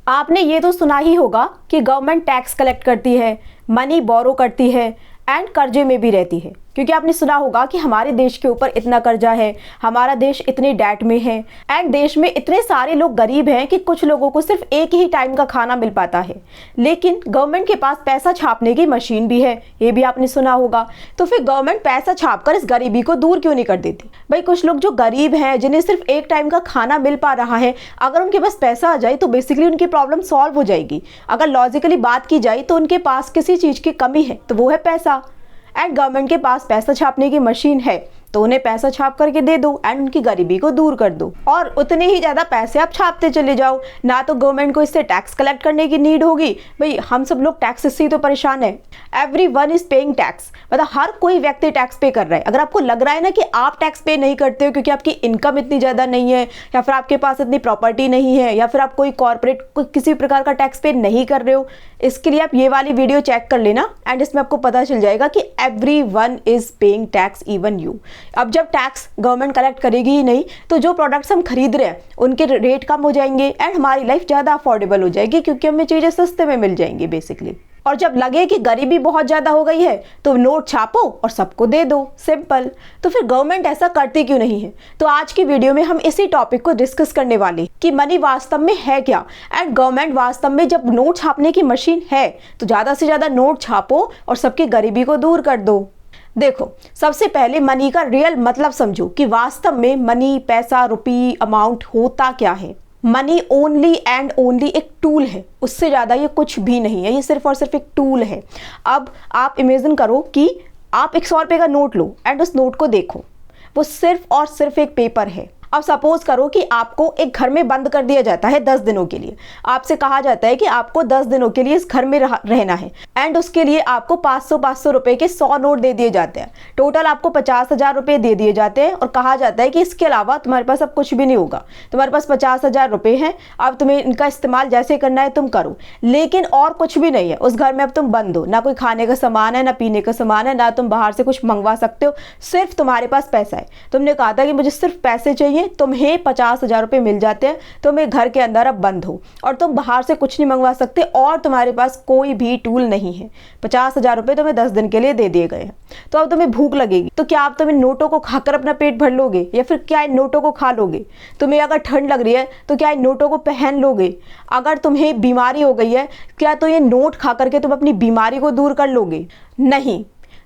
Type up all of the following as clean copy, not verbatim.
आपने ये तो सुना ही होगा कि गवर्नमेंट टैक्स कलेक्ट करती है, मनी बोरो करती है एंड कर्जे में भी रहती है। क्योंकि आपने सुना होगा कि हमारे देश के ऊपर इतना कर्जा है, हमारा देश इतने डेट में है एंड देश में इतने सारे लोग गरीब हैं कि कुछ लोगों को सिर्फ एक ही टाइम का खाना मिल पाता है। लेकिन गवर्नमेंट के पास पैसा छापने की मशीन भी है, ये भी आपने सुना होगा। तो फिर गवर्नमेंट पैसा छापकर इस गरीबी को दूर क्यों नहीं कर देती? भाई कुछ लोग जो गरीब हैं, जिन्हें सिर्फ एक टाइम का खाना मिल पा रहा है, अगर उनके पास पैसा आ जाए तो बेसिकली उनकी प्रॉब्लम सॉल्व हो जाएगी। अगर लॉजिकली बात की जाए तो उनके पास किसी चीज़ की कमी है तो वो है पैसा। एंड गवर्नमेंट के पास पैसा छापने की मशीन है तो उन्हें पैसा छाप करके दे दो एंड उनकी गरीबी को दूर कर दो। और उतने ही ज़्यादा पैसे आप छापते चले जाओ, ना तो गवर्नमेंट को इससे टैक्स कलेक्ट करने की नीड होगी। भाई हम सब लोग टैक्स से ही तो परेशान है। एवरीवन इज पेइंग टैक्स, मतलब हर कोई व्यक्ति टैक्स पे कर रहा है। अगर आपको लग रहा है ना कि आप टैक्स पे नहीं करते हो क्योंकि आपकी इनकम इतनी ज़्यादा नहीं है, या फिर आपके पास इतनी प्रॉपर्टी नहीं है, या फिर आप कोई कॉर्पोरेट किसी प्रकार का टैक्स पे नहीं कर रहे हो, इसके लिए आप ये वाली वीडियो चेक कर लेना एंड इसमें आपको पता चल जाएगा कि everyone is paying tax, even you. अब जब टैक्स गवर्नमेंट कलेक्ट करेगी ही नहीं तो जो प्रोडक्ट्स हम खरीद रहे हैं उनके रेट कम हो जाएंगे एंड हमारी लाइफ ज़्यादा अफोर्डेबल हो जाएगी क्योंकि हमें चीज़ें सस्ते में मिल जाएंगी बेसिकली। और जब लगे कि गरीबी बहुत ज़्यादा हो गई है तो नोट छापो और सबको दे दो, सिंपल। तो फिर गवर्नमेंट ऐसा करती क्यों नहीं है? तो आज की वीडियो में हम इसी टॉपिक को डिस्कस करने वाले कि मनी वास्तव में है क्या एंड गवर्नमेंट वास्तव में जब नोट छापने की मशीन है तो ज़्यादा से ज़्यादा नोट छापो और सबकी गरीबी को दूर कर दो। देखो, सबसे पहले मनी का रियल मतलब समझो कि वास्तव में मनी, पैसा, रुपी, अमाउंट होता क्या है। मनी ओनली एंड ओनली एक टूल है, उससे ज़्यादा ये कुछ भी नहीं है। ये सिर्फ और सिर्फ एक टूल है। अब आप इमेजिन करो कि आप 100 रुपये का नोट लो एंड उस नोट को देखो, वो सिर्फ और सिर्फ एक पेपर है। अब सपोज करो कि आपको एक घर में बंद कर दिया जाता है 10 दिनों के लिए। आपसे कहा जाता है कि आपको 10 दिनों के लिए इस घर में रहना है एंड उसके लिए आपको 500 रुपए के 100 नोट दे दिए जाते हैं। टोटल आपको 50,000 रुपये दे दिए जाते हैं और कहा जाता है कि इसके अलावा तुम्हारे पास अब कुछ भी नहीं होगा। तुम्हारे पास 50,000 रुपये हैं, अब तुम्हें इनका इस्तेमाल जैसे करना है तुम करो, लेकिन और कुछ भी नहीं है उस घर में। अब तुम बंद हो, ना कोई खाने का सामान है, ना पीने का सामान है, ना तुम बाहर से कुछ मंगवा सकते हो, सिर्फ तुम्हारे पास पैसा है। तुमने कहा था कि मुझे सिर्फ पैसे चाहिए, तुम्हें 50,000 रुपये मिल जाते हैं। तुम एक घर के अंदर अब बंद हो और तुम बाहर से कुछ नहीं मंगवा सकते और तुम्हारे पास कोई भी टूल नहीं है। 50,000 रुपये तुम्हें 10 दिन के लिए दे दिए गए हैं। तो अब तुम्हें भूख लगेगी तो क्या आप तुम्हें नोटों को खाकर अपना पेट भर लोगे या फिर क्या इन नोटों को खा लोगे? तुम्हें अगर ठंड लग रही है तो क्या इन नोटों को पहन लोगे? अगर तुम्हें बीमारी हो गई है क्या तो ये नोट खा करके तुम अपनी बीमारी को दूर कर लोगे? नहीं।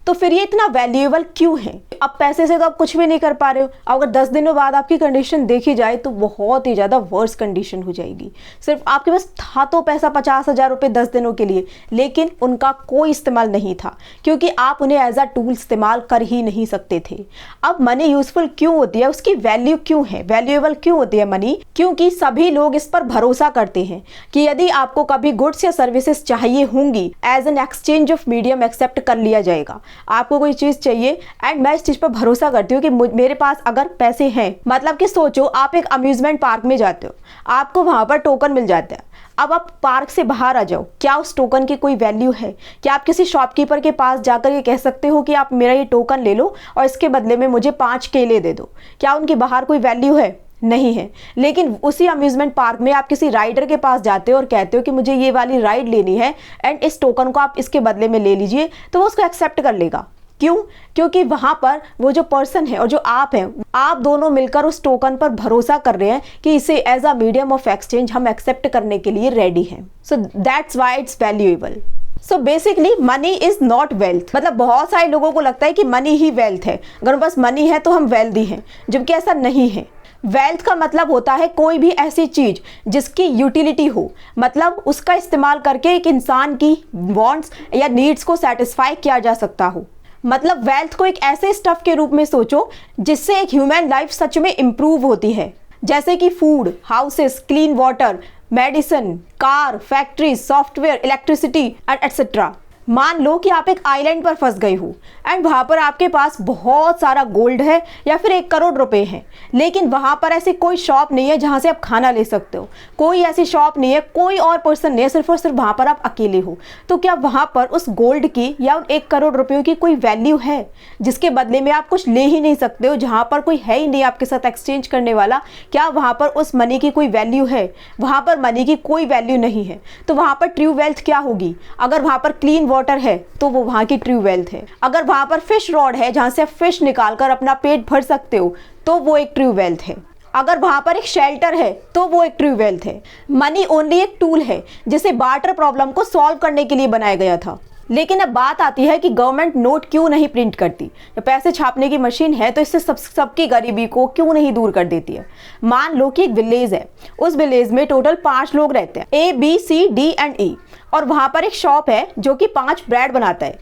तो फिर ये इतना वैल्यूएबल क्यों है? अब पैसे से तो आप कुछ भी नहीं कर पा रहे हो। अगर 10 दिनों बाद आपकी कंडीशन देखी जाए तो बहुत ही ज़्यादा वर्स कंडीशन हो जाएगी। सिर्फ आपके पास था तो पैसा 50,000 रुपये 10 दिनों के लिए, लेकिन उनका कोई इस्तेमाल नहीं था क्योंकि आप उन्हें एज अ टूल इस्तेमाल कर ही नहीं सकते थे। अब मनी यूजफुल क्यों होती है? उसकी वैल्यू क्यों है? वैल्यूएबल क्यों होती है मनी? क्योंकि सभी लोग इस पर भरोसा करते हैं कि यदि आपको कभी गुड्स या सर्विसेज चाहिए होंगी, as an exchange of medium accept कर लिया जाएगा। आपको कोई चीज़ चाहिए एंड मैं इस चीज़ पर भरोसा करती हूँ कि मेरे पास अगर पैसे हैं, मतलब कि सोचो आप एक अम्यूजमेंट पार्क में जाते हो, आपको वहाँ पर टोकन मिल जाता है। अब आप पार्क से बाहर आ जाओ, क्या उस टोकन की कोई वैल्यू है? क्या आप किसी शॉपकीपर के पास जाकर ये कह सकते हो कि आप मेरा ये टोकन ले लो और इसके बदले में मुझे 5 केले दे दो? क्या उनकी बाहर कोई वैल्यू है? नहीं है। लेकिन उसी अम्यूजमेंट पार्क में आप किसी राइडर के पास जाते हो और कहते हो कि मुझे ये वाली राइड लेनी है एंड इस टोकन को आप इसके बदले में ले लीजिए, तो वो उसको एक्सेप्ट कर लेगा। क्यों? क्योंकि वहाँ पर वो जो पर्सन है और जो आप हैं, आप दोनों मिलकर उस टोकन पर भरोसा कर रहे हैं कि इसे as a medium of exchange हम एक्सेप्ट करने के लिए रेडी हैं। So that's why it's valuable. So basically money is not wealth. मतलब बहुत सारे लोगों को लगता है कि मनी ही वेल्थ है, अगर बस मनी है तो हम वेल्दी हैं, जबकि ऐसा नहीं है। वेल्थ का मतलब होता है कोई भी ऐसी चीज जिसकी यूटिलिटी हो, मतलब उसका इस्तेमाल करके एक इंसान की वांट्स या नीड्स को सेटिस्फाई किया जा सकता हो। मतलब वेल्थ को एक ऐसे स्टफ के रूप में सोचो जिससे एक ह्यूमन लाइफ सच में इम्प्रूव होती है, जैसे कि food, houses, clean water, medicine, car, factories, software, electricity and etcetera. मान लो कि आप एक आइलैंड पर फंस गए हो एंड वहां पर आपके पास बहुत सारा गोल्ड है या फिर 1 करोड़ रुपए हैं, लेकिन वहां पर ऐसी कोई शॉप नहीं है जहां से आप खाना ले सकते हो, कोई ऐसी शॉप नहीं है, कोई और पर्सन नहीं है, सिर्फ और सिर्फ वहां पर आप अकेले हो। तो क्या वहां पर उस गोल्ड की या उन 1 करोड़ रुपयों की कोई वैल्यू है जिसके बदले में आप कुछ ले ही नहीं सकते हो, जहां पर कोई है ही नहीं आपके साथ एक्सचेंज करने वाला? क्या वहां पर उस मनी की कोई वैल्यू है? वहां पर मनी की कोई वैल्यू नहीं है। तो वहां पर ट्रू वेल्थ क्या होगी? अगर वहां पर क्लीन वाटर है तो वो वहां की ट्रू वेल्थ है। अगर वहां पर फिश रॉड है जहां से आप फिश निकालकर अपना पेट भर सकते हो तो वो एक ट्रू वेल्थ है। अगर वहां पर एक शेल्टर है तो वो एक ट्रू वेल्थ है। मनी ओनली एक टूल है जिसे बार्टर प्रॉब्लम को सॉल्व करने के लिए बनाया गया था। लेकिन अब बात आती है कि गवर्नमेंट नोट क्यों नहीं प्रिंट करती? पैसे छापने की मशीन है तो इससे सबकी गरीबी को क्यों नहीं दूर कर देती है? मान लो कि एक विलेज है, उस विलेज में टोटल 5 लोग रहते हैं, A, B, C, D and E, और वहां पर एक शॉप है जो कि 5 ब्रेड बनाता है।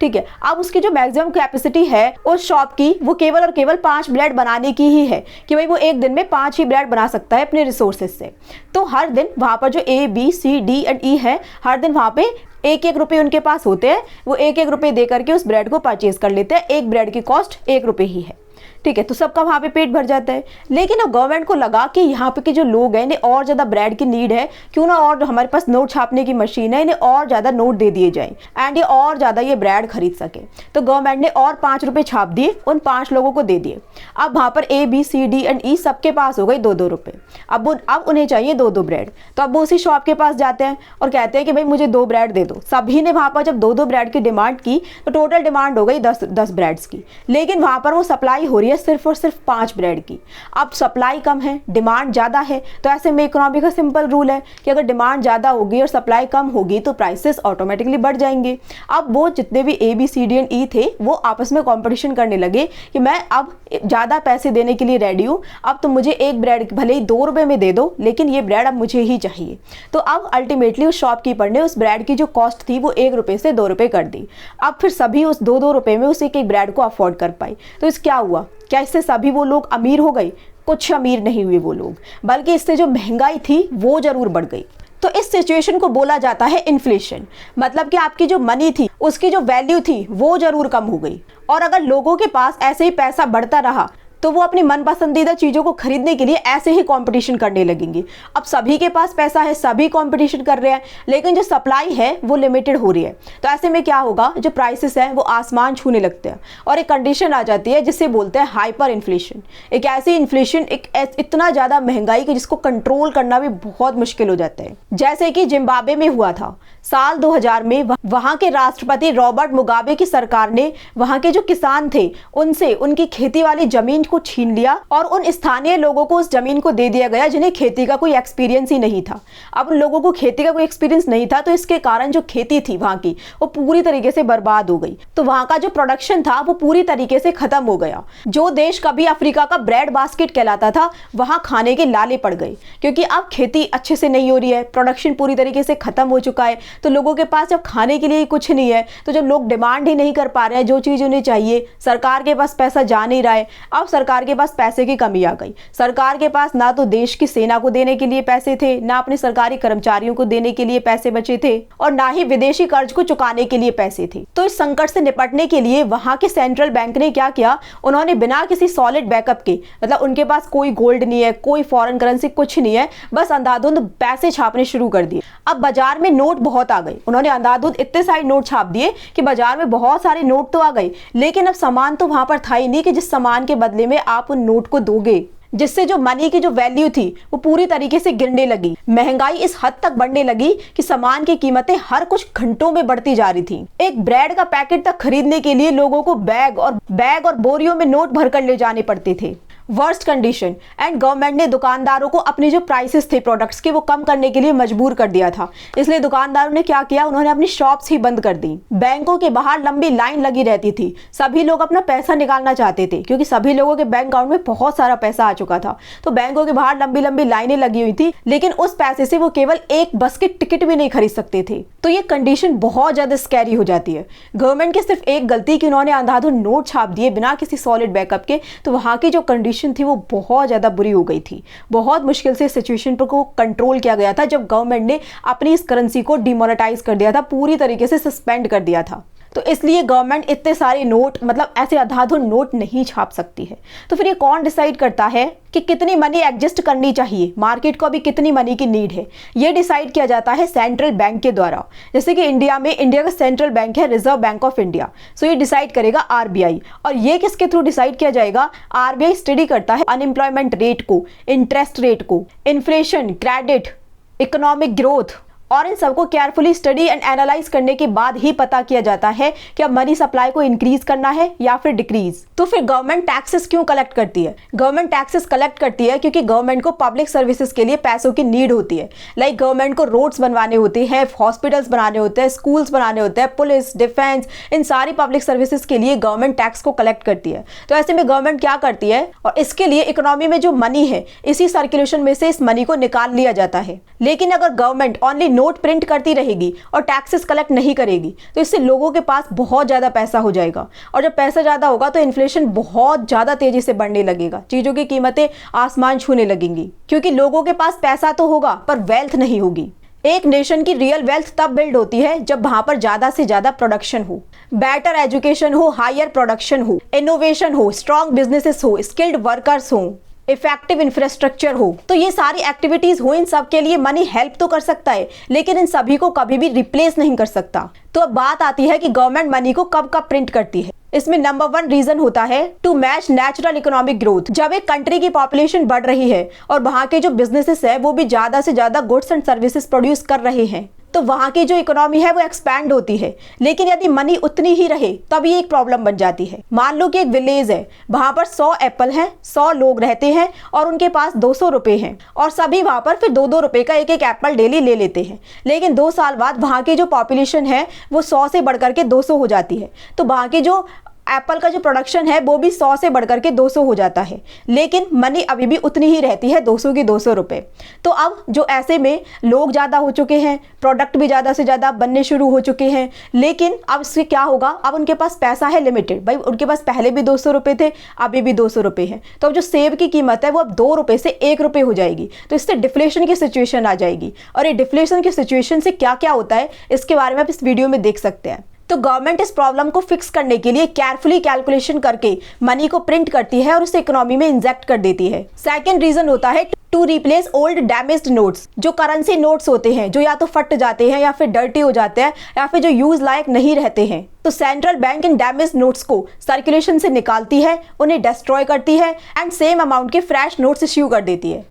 ठीक है, अब उसकी जो मैक्सिमम कैपेसिटी है उस शॉप की वो केवल और केवल 5 ब्रेड बनाने की ही है कि भाई वो एक दिन में 5 ही ब्रेड बना सकता है अपने रिसोर्सेज से। तो हर दिन वहां पर जो A, B, C, D and E है, हर दिन वहां पे 1-1 रुपये उनके पास होते हैं, वो 1-1 रुपये दे करके उस ब्रेड को परचेज कर लेते हैं। एक ब्रेड की कॉस्ट 1 रुपये ही है। ठीक है, तो सबका वहाँ पे पेट भर जाता है। लेकिन अब गवर्नमेंट को लगा कि यहाँ पे के जो लोग हैं इन्हें और ज़्यादा ब्रेड की नीड है, क्यों ना और हमारे पास नोट छापने की मशीन है, इन्हें और ज़्यादा नोट दे दिए जाएं एंड ये और ज़्यादा ये ब्रेड खरीद सके। तो गवर्नमेंट ने और 5 रुपये छाप दिए, उन 5 लोगों को दे दिए। अब वहाँ पर A, B, C, D and E सबके पास हो गई 2-2 रुपये। अब उन्हें चाहिए 2-2 ब्रेड। तो अब वो उसी शॉप के पास जाते हैं और कहते हैं कि भाई मुझे 2 ब्रेड दे दो। सभी ने वहाँ पर जब 2-2 ब्रेड की डिमांड की तो टोटल डिमांड हो गई 10 ब्रेड्स की। लेकिन वहाँ पर वो सप्लाई हो रही है सिर्फ और सिर्फ 5 ब्रेड की। अब सप्लाई कम है, डिमांड ज़्यादा है, तो ऐसे में इकोनॉमी का सिंपल रूल है कि अगर डिमांड ज़्यादा होगी और सप्लाई कम होगी तो प्राइसेस ऑटोमेटिकली बढ़ जाएंगे। अब वो जितने भी A, B, C, D and E थे वो आपस में कंपटीशन करने लगे कि मैं अब ज़्यादा पैसे देने के लिए रेडी हूँ, अब तुम मुझे एक ब्रेड भले ही 2 रुपये में दे दो, लेकिन ये ब्रेड अब मुझे ही चाहिए। तो अब अल्टीमेटली उस शॉपकीपर ने उस ब्रेड की जो कॉस्ट थी वो 1 रुपये से 2 रुपये कर दी। अब फिर सभी उस 2-2 रुपये में उस एक ब्रेड को अफोर्ड कर पाई। तो इस क्या हुआ? क्या इससे सभी वो लोग अमीर हो गए? कुछ अमीर नहीं हुए वो लोग, बल्कि इससे जो महंगाई थी वो जरूर बढ़ गई। तो इस सिचुएशन को बोला जाता है इन्फ्लेशन। मतलब कि आपकी जो मनी थी उसकी जो वैल्यू थी वो जरूर कम हो गई। और अगर लोगों के पास ऐसे ही पैसा बढ़ता रहा तो वो अपनी मन पसंदीदा चीज़ों को खरीदने के लिए ऐसे ही कंपटीशन करने लगेंगे। अब सभी के पास पैसा है, सभी कंपटीशन कर रहे हैं, लेकिन जो सप्लाई है वो लिमिटेड हो रही है। तो ऐसे में क्या होगा, जो प्राइसेस हैं वो आसमान छूने लगते हैं और एक कंडीशन आ जाती है जिसे बोलते हैं हाइपर इन्फ्लेशन। एक ऐसी इन्फ्लेशन, एक इतना ज़्यादा महंगाई कि जिसको कंट्रोल करना भी बहुत मुश्किल हो जाता है। जैसे कि जिम्बाब्वे में हुआ था साल 2000 में। वहाँ के राष्ट्रपति रॉबर्ट मुगाबे की सरकार ने वहाँ के जो किसान थे उनसे उनकी खेती वाली जमीन को छीन लिया और उन स्थानीय लोगों को उस जमीन को दे दिया गया जिन्हें खेती का कोई एक्सपीरियंस ही नहीं था। अब उन लोगों को खेती का कोई एक्सपीरियंस नहीं था, तो इसके कारण जो खेती थी वहाँ की वो पूरी तरीके से बर्बाद हो गई। तो वहाँ का जो प्रोडक्शन था वो पूरी तरीके से खत्म हो गया। जो देश कभी अफ्रीका का ब्रेड बास्केट कहलाता था वहाँ खाने के लाले पड़ गए, क्योंकि अब खेती अच्छे से नहीं हो रही है, प्रोडक्शन पूरी तरीके से खत्म हो चुका है। तो लोगों के पास जब खाने के लिए कुछ नहीं है, तो जब लोग डिमांड ही नहीं कर पा रहे हैं जो चीज़ उन्हें चाहिए, सरकार के पास पैसा जा नहीं रहा है। अब सरकार के पास पैसे की कमी आ गई। सरकार के पास ना तो देश की सेना को देने के लिए पैसे थे, ना अपने सरकारी कर्मचारियों को देने के लिए पैसे बचे थे, और ना ही विदेशी कर्ज को चुकाने के लिए पैसे थे। तो इस संकट से निपटने के लिए वहां के सेंट्रल बैंक ने क्या किया, उन्होंने बिना किसी सॉलिड बैकअप के, मतलब उनके पास कोई गोल्ड नहीं है, कोई फॉरेन करेंसी कुछ नहीं है, बस अंधाधुंध पैसे छापने शुरू कर दिए। अब बाजार में नोट बहुत आ गए। उन्होंने अंधाधुंध इतने सारे नोट छाप दिए कि बाजार में बहुत सारे नोट तो आ गए, लेकिन अब सामान तो वहां पर था ही नहीं कि जिस सामान के बदले में आप उन नोट को दोगे, जिससे जो मनी की जो वैल्यू थी वो पूरी तरीके से गिरने लगी। महंगाई इस हद तक बढ़ने लगी कि सामान की कीमतें हर कुछ घंटों में बढ़ती जा रही थी। एक ब्रेड का पैकेट तक खरीदने के लिए लोगों को बैग और बोरियों में नोट भरकर ले जाने पड़ते थे। Worst condition. एंड गवर्नमेंट ने दुकानदारों को अपने जो प्राइसेस थे प्रोडक्ट्स के वो कम करने के लिए मजबूर कर दिया था। इसलिए दुकानदारों ने क्या किया, उन्होंने अपनी शॉप्स ही बंद कर दी। बैंकों के बाहर लंबी लाइन लगी रहती थी। सभी लोग अपना पैसा निकालना चाहते थे क्योंकि सभी लोगों के बैंक अकाउंट में बहुत सारा पैसा आ चुका था। तो बैंकों के बाहर लंबी लंबी लाइनें लगी हुई थी, लेकिन उस पैसे से वो केवल एक बस की टिकट भी नहीं खरीद सकते थे। तो ये कंडीशन बहुत ज्यादा स्कैरी हो जाती है। गवर्नमेंट की सिर्फ एक गलती कि उन्होंने अंधाधुंध नोट छाप दिए बिना किसी सॉलिड बैकअप के, तो वहां की जो कंडीशन कंडीशन थी वो बहुत ज़्यादा बुरी हो गई थी। बहुत मुश्किल से सिचुएशन पर को कंट्रोल किया गया था जब गवर्नमेंट ने अपनी इस करेंसी को डिमोनेटाइज कर दिया था, पूरी तरीके से सस्पेंड कर दिया था। तो इसलिए गवर्नमेंट इतने सारे नोट, मतलब ऐसे अंधाधुंध नोट नहीं छाप सकती है। तो फिर ये कौन डिसाइड करता है कि कितनी मनी एडजस्ट करनी चाहिए, मार्केट को अभी कितनी मनी की नीड है? ये डिसाइड किया जाता है सेंट्रल बैंक के द्वारा। जैसे कि इंडिया का सेंट्रल बैंक है रिजर्व बैंक ऑफ इंडिया, सो ये डिसाइड करेगा आरबीआई। और ये किसके थ्रू डिसाइड किया जाएगा? आरबीआई स्टडी करता है अनएम्प्लॉयमेंट रेट को, इंटरेस्ट रेट को, इन्फ्लेशन, क्रेडिट, इकोनॉमिक ग्रोथ, और इन सबको केयरफुली स्टडी एंड एनालाइज करने के बाद ही पता किया जाता है कि अब मनी सप्लाई को इंक्रीज करना है या फिर डिक्रीज। तो फिर गवर्नमेंट टैक्सेस क्यों कलेक्ट करती है? गवर्नमेंट टैक्सेस कलेक्ट करती है क्योंकि गवर्नमेंट को पब्लिक सर्विसेज के लिए पैसों की नीड होती है। लाइक गवर्नमेंट को रोड्स बनवाने होते हैं, हॉस्पिटल्स बनाने होते हैं, स्कूल्स बनाने होते हैं, पुलिस, डिफेंस, इन सारी पब्लिक सर्विसेज के लिए गवर्नमेंट टैक्स को कलेक्ट करती है। तो ऐसे में गवर्नमेंट क्या करती है, और इसके लिए इकोनॉमी में जो मनी है इसी सर्कुलेशन में से इस मनी को निकाल लिया जाता है। लेकिन अगर गवर्नमेंट ओनली नोट प्रिंट करती रहेगी और टैक्सेस कलेक्ट नहीं करेगी तो इससे लोगों के पास बहुत ज्यादा पैसा हो जाएगा, और जब पैसा ज्यादा होगा तो इन्फ्लेशन बहुत ज्यादा तेजी से बढ़ने लगेगा, चीजों की कीमतें आसमान छूने लगेंगी, क्योंकि लोगों के पास पैसा तो होगा पर वेल्थ नहीं होगी। एक नेशन की रियल वेल्थ तब बिल्ड होती है जब वहां पर ज्यादा से ज्यादा प्रोडक्शन हो, बेटर एजुकेशन हो, हायर प्रोडक्शन हो, इनोवेशन हो, स्ट्रॉन्ग बिजनेसेस हो, स्किल्ड वर्कर्स हो, इफेक्टिव इंफ्रास्ट्रक्चर हो। तो ये सारी एक्टिविटीज हो, इन सब के लिए मनी हेल्प तो कर सकता है लेकिन इन सभी को कभी भी रिप्लेस नहीं कर सकता। तो अब बात आती है कि गवर्नमेंट मनी को कब कब प्रिंट करती है। इसमें नंबर 1 रीजन होता है to match natural economic growth. जब एक कंट्री की पॉपुलेशन बढ़ रही है और वहां के जो बिजनेसेस है वो भी ज्यादा से ज्यादा गुड्स एंड सर्विसेज प्रोड्यूस कर रहे हैं, तो वहां की जो इकोनॉमी है वो एक्सपैंड होती है। लेकिन यदि मनी उतनी ही रहे तब ये एक प्रॉब्लम बन जाती है। मान लो कि एक विलेज है, वहां पर 100 एप्पल हैं, 100 लोग रहते हैं और उनके पास 200 रुपए हैं, और सभी वहां पर फिर 2-2 रुपए का एक एक एप्पल डेली ले लेते हैं। लेकिन 2 साल बाद वहां की जो पॉपुलेशन है वो 100 से बढ़कर के 200 हो जाती है, तो वहां की जो एप्पल का जो प्रोडक्शन है वो भी 100 से बढ़कर के 200 हो जाता है, लेकिन मनी अभी भी उतनी ही रहती है, 200 की 200 रुपए। तो अब जो ऐसे में लोग ज़्यादा हो चुके हैं, प्रोडक्ट भी ज़्यादा से ज़्यादा बनने शुरू हो चुके हैं, लेकिन अब इससे क्या होगा, अब उनके पास पैसा है लिमिटेड। भाई उनके पास पहले भी 200 रुपये थे, अभी भी 200 रुपये हैं, तो अब जो सेब की कीमत है वो अब 2 रुपये से 1 रुपये हो जाएगी। तो इससे डिफ्लेशन की सिचुएशन आ जाएगी, और ये डिफ्लेशन की सिचुएशन से क्या क्या होता है इसके बारे में आप इस वीडियो में देख सकते हैं। तो गवर्नमेंट इस प्रॉब्लम को फिक्स करने के लिए केयरफुली कैलकुलेशन करके मनी को प्रिंट करती है और उसे इकोनॉमी में इंजेक्ट कर देती है। सेकंड रीजन होता है to replace old damaged notes. जो करेंसी नोट्स होते हैं जो या तो फट जाते हैं या फिर डर्टी हो जाते हैं या फिर जो यूज लायक नहीं रहते हैं, तो सेंट्रल बैंक इन डैमेज्ड नोट्स को सर्कुलेशन से निकालती है, उन्हें डिस्ट्रॉय करती है एंड सेम अमाउंट के फ्रेश नोट्स इश्यू कर देती है।